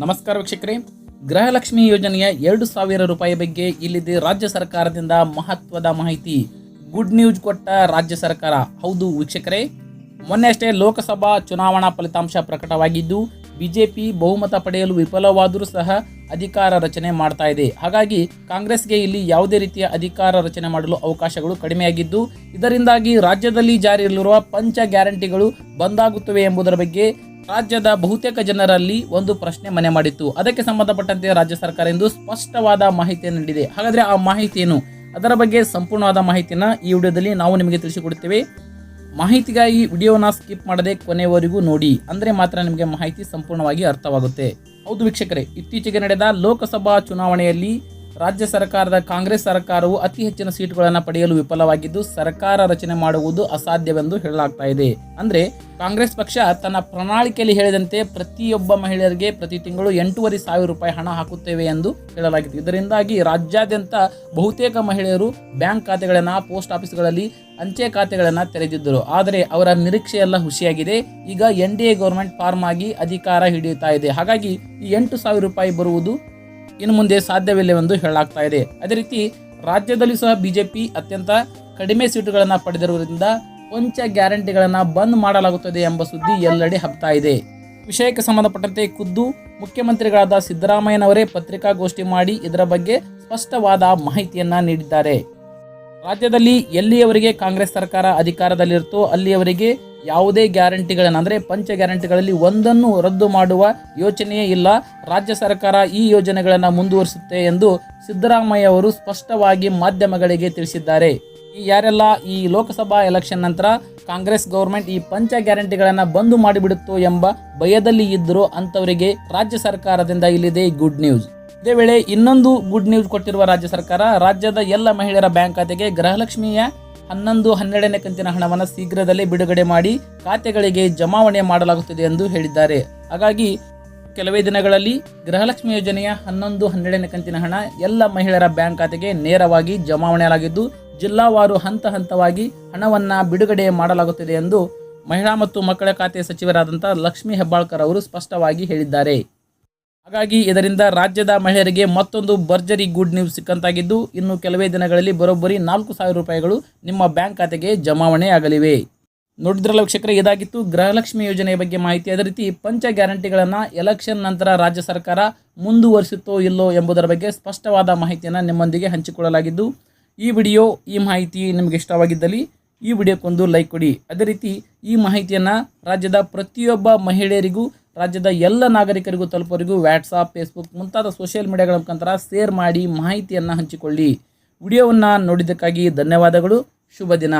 ನಮಸ್ಕಾರ ವೀಕ್ಷಕರೇ, ಗೃಹಲಕ್ಷ್ಮಿ ಯೋಜನೆಯ 2,000 ರೂಪಾಯಿ ಬಗ್ಗೆ ಇಲ್ಲಿದೆ ರಾಜ್ಯ ಸರ್ಕಾರದಿಂದ ಮಹತ್ವದ ಮಾಹಿತಿ. ಗುಡ್ ನ್ಯೂಸ್ ಕೊಟ್ಟ ರಾಜ್ಯ ಸರ್ಕಾರ. ಹೌದು ವೀಕ್ಷಕರೇ, ಮೊನ್ನೆಯಷ್ಟೇ ಲೋಕಸಭಾ ಚುನಾವಣಾ ಫಲಿತಾಂಶ ಪ್ರಕಟವಾಗಿದ್ದು ಬಿಜೆಪಿ ಬಹುಮತ ಪಡೆಯಲು ವಿಫಲವಾದರೂ ಸಹ ಅಧಿಕಾರ ರಚನೆ ಮಾಡ್ತಾ ಇದೆ. ಹಾಗಾಗಿ ಕಾಂಗ್ರೆಸ್ಗೆ ಇಲ್ಲಿ ಯಾವುದೇ ರೀತಿಯ ಅಧಿಕಾರ ರಚನೆ ಮಾಡಲು ಅವಕಾಶಗಳು ಕಡಿಮೆಯಾಗಿದ್ದು, ಇದರಿಂದಾಗಿ ರಾಜ್ಯದಲ್ಲಿ ಜಾರಿಯಲ್ಲಿರುವ ಪಂಚ ಗ್ಯಾರಂಟಿಗಳು ಬಂದಾಗುತ್ತವೆ ಎಂಬುದರ ಬಗ್ಗೆ ರಾಜ್ಯದ ಬಹುತೇಕ ಜನರಲ್ಲಿ ಒಂದು ಪ್ರಶ್ನೆ ಮನೆ ಮಾಡಿತ್ತು. ಅದಕ್ಕೆ ಸಂಬಂಧಪಟ್ಟಂತೆ ರಾಜ್ಯ ಸರ್ಕಾರ ಎಂದು ಸ್ಪಷ್ಟವಾದ ಮಾಹಿತಿಯನ್ನು ನೀಡಿದೆ. ಹಾಗಾದರೆ ಆ ಮಾಹಿತಿ ಏನು, ಅದರ ಬಗ್ಗೆ ಸಂಪೂರ್ಣವಾದ ಮಾಹಿತಿನ ಈ ವಿಡಿಯೋದಲ್ಲಿ ನಾವು ನಿಮಗೆ ತಿಳಿಸಿಕೊಡುತ್ತೇವೆ. ಮಾಹಿತಿಗಾಗಿ ವಿಡಿಯೋನ ಸ್ಕಿಪ್ ಮಾಡದೆ ಕೊನೆಯವರೆಗೂ ನೋಡಿ, ಅಂದರೆ ಮಾತ್ರ ನಿಮಗೆ ಮಾಹಿತಿ ಸಂಪೂರ್ಣವಾಗಿ ಅರ್ಥವಾಗುತ್ತೆ. ಹೌದು ವೀಕ್ಷಕರೇ, ಇತ್ತೀಚೆಗೆ ನಡೆದ ಲೋಕಸಭಾ ಚುನಾವಣೆಯಲ್ಲಿ ರಾಜ್ಯ ಸರ್ಕಾರದ ಕಾಂಗ್ರೆಸ್ ಸರ್ಕಾರವು ಅತಿ ಹೆಚ್ಚಿನ ಸೀಟುಗಳನ್ನು ಪಡೆಯಲು ವಿಫಲವಾಗಿದ್ದು ಸರ್ಕಾರ ರಚನೆ ಮಾಡುವುದು ಅಸಾಧ್ಯವೆಂದು ಹೇಳಲಾಗ್ತಾ ಇದೆ. ಅಂದ್ರೆ ಕಾಂಗ್ರೆಸ್ ಪಕ್ಷ ತನ್ನ ಪ್ರಣಾಳಿಕೆಯಲ್ಲಿ ಹೇಳಿದಂತೆ ಪ್ರತಿಯೊಬ್ಬ ಮಹಿಳೆಯರಿಗೆ ಪ್ರತಿ ತಿಂಗಳು 8,500 ರೂಪಾಯಿ ಹಣ ಹಾಕುತ್ತೇವೆ ಎಂದು ಹೇಳಲಾಗಿತ್ತು. ಇದರಿಂದಾಗಿ ರಾಜ್ಯಾದ್ಯಂತ ಬಹುತೇಕ ಮಹಿಳೆಯರು ಬ್ಯಾಂಕ್ ಖಾತೆಗಳನ್ನು, ಪೋಸ್ಟ್ ಆಫೀಸ್ಗಳಲ್ಲಿ ಅಂಚೆ ಖಾತೆಗಳನ್ನು ತೆರೆದಿದ್ದರು. ಆದರೆ ಅವರ ನಿರೀಕ್ಷೆಯೆಲ್ಲ ಹುಸಿಯಾಗಿದೆ. ಈಗ NDA ಗೌರ್ಮೆಂಟ್ ಫಾರ್ಮ್ ಆಗಿ ಅಧಿಕಾರ ಹಿಡಿಯುತ್ತಾ ಇದೆ. ಹಾಗಾಗಿ ಈ 8,000 ರೂಪಾಯಿ ಬರುವುದು ಇನ್ನು ಮುಂದೆ ಸಾಧ್ಯವಿಲ್ಲವೆಂದು ಹೇಳಲಾಗ್ತಾ ಇದೆ. ಅದೇ ರೀತಿ ರಾಜ್ಯದಲ್ಲಿ ಸಹ ಬಿಜೆಪಿ ಅತ್ಯಂತ ಕಡಿಮೆ ಸೀಟುಗಳನ್ನು ಪಡೆದಿರುವುದರಿಂದ ಪಂಚ ಗ್ಯಾರಂಟಿಗಳನ್ನು ಬಂದ್ ಮಾಡಲಾಗುತ್ತದೆ ಎಂಬ ಸುದ್ದಿ ಎಲ್ಲೆಡೆ ಹಬ್ತಾ ಇದೆ. ವಿಷಯಕ್ಕೆ ಸಂಬಂಧಪಟ್ಟಂತೆ ಖುದ್ದು ಮುಖ್ಯಮಂತ್ರಿಗಳಾದ ಸಿದ್ದರಾಮಯ್ಯನವರೇ ಪತ್ರಿಕಾಗೋಷ್ಠಿ ಮಾಡಿ ಇದರ ಬಗ್ಗೆ ಸ್ಪಷ್ಟವಾದ ಮಾಹಿತಿಯನ್ನ ನೀಡಿದ್ದಾರೆ. ರಾಜ್ಯದಲ್ಲಿ ಎಲ್ಲಿಯವರೆಗೆ ಕಾಂಗ್ರೆಸ್ ಸರ್ಕಾರ ಅಧಿಕಾರದಲ್ಲಿರುತ್ತೋ ಅಲ್ಲಿಯವರೆಗೆ ಯಾವುದೇ ಗ್ಯಾರಂಟಿಗಳನ್ನು, ಅಂದರೆ ಪಂಚ ಗ್ಯಾರಂಟಿಗಳಲ್ಲಿ ಒಂದನ್ನು ರದ್ದು ಮಾಡುವ ಯೋಚನೆಯೇ ಇಲ್ಲ. ರಾಜ್ಯ ಸರ್ಕಾರ ಈ ಯೋಜನೆಗಳನ್ನು ಮುಂದುವರಿಸುತ್ತೆ ಎಂದು ಸಿದ್ದರಾಮಯ್ಯ ಅವರು ಸ್ಪಷ್ಟವಾಗಿ ಮಾಧ್ಯಮಗಳಿಗೆ ತಿಳಿಸಿದ್ದಾರೆ. ಯಾರೆಲ್ಲ ಈ ಲೋಕಸಭಾ ಎಲೆಕ್ಷನ್ ನಂತರ ಕಾಂಗ್ರೆಸ್ ಗೌರ್ಮೆಂಟ್ ಈ ಪಂಚ ಗ್ಯಾರಂಟಿಗಳನ್ನು ಬಂದು ಮಾಡಿಬಿಡುತ್ತೋ ಎಂಬ ಭಯದಲ್ಲಿ ಇದ್ದರೂ ಅಂಥವರಿಗೆ ರಾಜ್ಯ ಸರ್ಕಾರದಿಂದ ಇಲ್ಲಿದೆ ಗುಡ್ ನ್ಯೂಸ್. ಇದೇ ವೇಳೆ ಇನ್ನೊಂದು ಗುಡ್ ನ್ಯೂಸ್ ಕೊಟ್ಟಿರುವ ರಾಜ್ಯ ಸರ್ಕಾರ, ರಾಜ್ಯದ ಎಲ್ಲ ಮಹಿಳೆಯರ ಬ್ಯಾಂಕ್ ಖಾತೆಗೆ ಗೃಹಲಕ್ಷ್ಮಿಯ 11-12ನೇ ಕಂತಿನ ಹಣವನ್ನು ಶೀಘ್ರದಲ್ಲೇ ಬಿಡುಗಡೆ ಮಾಡಿ ಖಾತೆಗಳಿಗೆ ಜಮಾವಣೆ ಮಾಡಲಾಗುತ್ತದೆ ಎಂದು ಹೇಳಿದ್ದಾರೆ. ಹಾಗಾಗಿ ಕೆಲವೇ ದಿನಗಳಲ್ಲಿ ಗೃಹಲಕ್ಷ್ಮಿ ಯೋಜನೆಯ 11-12ನೇ ಕಂತಿನ ಹಣ ಎಲ್ಲ ಮಹಿಳೆಯರ ಬ್ಯಾಂಕ್ ಖಾತೆಗೆ ನೇರವಾಗಿ ಜಮಾವಣೆಯಾಗಿದ್ದು ಜಿಲ್ಲಾವಾರು ಹಂತ ಹಂತವಾಗಿ ಹಣವನ್ನು ಬಿಡುಗಡೆ ಮಾಡಲಾಗುತ್ತದೆ ಎಂದು ಮಹಿಳಾ ಮತ್ತು ಮಕ್ಕಳ ಖಾತೆ ಸಚಿವರಾದಂಥ ಲಕ್ಷ್ಮೀ ಹೆಬ್ಬಾಳ್ಕರ್ ಅವರು ಸ್ಪಷ್ಟವಾಗಿ ಹೇಳಿದ್ದಾರೆ. ಹಾಗಾಗಿ ಇದರಿಂದ ರಾಜ್ಯದ ಮಹಿಳೆಯರಿಗೆ ಮತ್ತೊಂದು ಭರ್ಜರಿ ಗುಡ್ ನ್ಯೂಸ್ ಸಿಕ್ಕಂತಾಗಿದ್ದು ಇನ್ನು ಕೆಲವೇ ದಿನಗಳಲ್ಲಿ ಬರೋಬ್ಬರಿ 4,000 ರೂಪಾಯಿಗಳು ನಿಮ್ಮ ಬ್ಯಾಂಕ್ ಖಾತೆಗೆ ಜಮಾವಣೆ ಆಗಲಿವೆ. ನೋಡಿದ್ರಲ್ಲ ವೀಕ್ಷಕರೇ, ಇದಾಗಿತ್ತು ಗೃಹಲಕ್ಷ್ಮಿ ಯೋಜನೆಯ ಬಗ್ಗೆ ಮಾಹಿತಿ. ಅದೇ ರೀತಿ ಪಂಚ ಗ್ಯಾರಂಟಿಗಳನ್ನು ಎಲೆಕ್ಷನ್ ನಂತರ ರಾಜ್ಯ ಸರ್ಕಾರ ಮುಂದುವರಿಸುತ್ತೋ ಇಲ್ಲೋ ಎಂಬುದರ ಬಗ್ಗೆ ಸ್ಪಷ್ಟವಾದ ಮಾಹಿತಿಯನ್ನು ನಿಮ್ಮೊಂದಿಗೆ ಹಂಚಿಕೊಳ್ಳಲಾಗಿದ್ದು, ಈ ವಿಡಿಯೋ, ಈ ಮಾಹಿತಿ ನಿಮಗೆ ಇಷ್ಟವಾಗಿದ್ದಲ್ಲಿ ಈ ವಿಡಿಯೋಕ್ಕೊಂದು ಲೈಕ್ ಕೊಡಿ. ಅದೇ ರೀತಿ ಈ ಮಾಹಿತಿಯನ್ನು ರಾಜ್ಯದ ಪ್ರತಿಯೊಬ್ಬ ಮಹಿಳೆಯರಿಗೂ, ರಾಜ್ಯದ ಎಲ್ಲ ನಾಗರಿಕರಿಗೂ ತಲುಪೋರಿಗೂ ವಾಟ್ಸಾಪ್, ಫೇಸ್ಬುಕ್ ಮುಂತಾದ ಸೋಷಿಯಲ್ ಮೀಡಿಯಾಗಳ ಮುಖಾಂತರ ಶೇರ್ ಮಾಡಿ ಮಾಹಿತಿಯನ್ನು ಹಂಚಿಕೊಳ್ಳಿ. ವಿಡಿಯೋವನ್ನು ನೋಡಿದ್ದಕ್ಕಾಗಿ ಧನ್ಯವಾದಗಳು. ಶುಭ ದಿನ.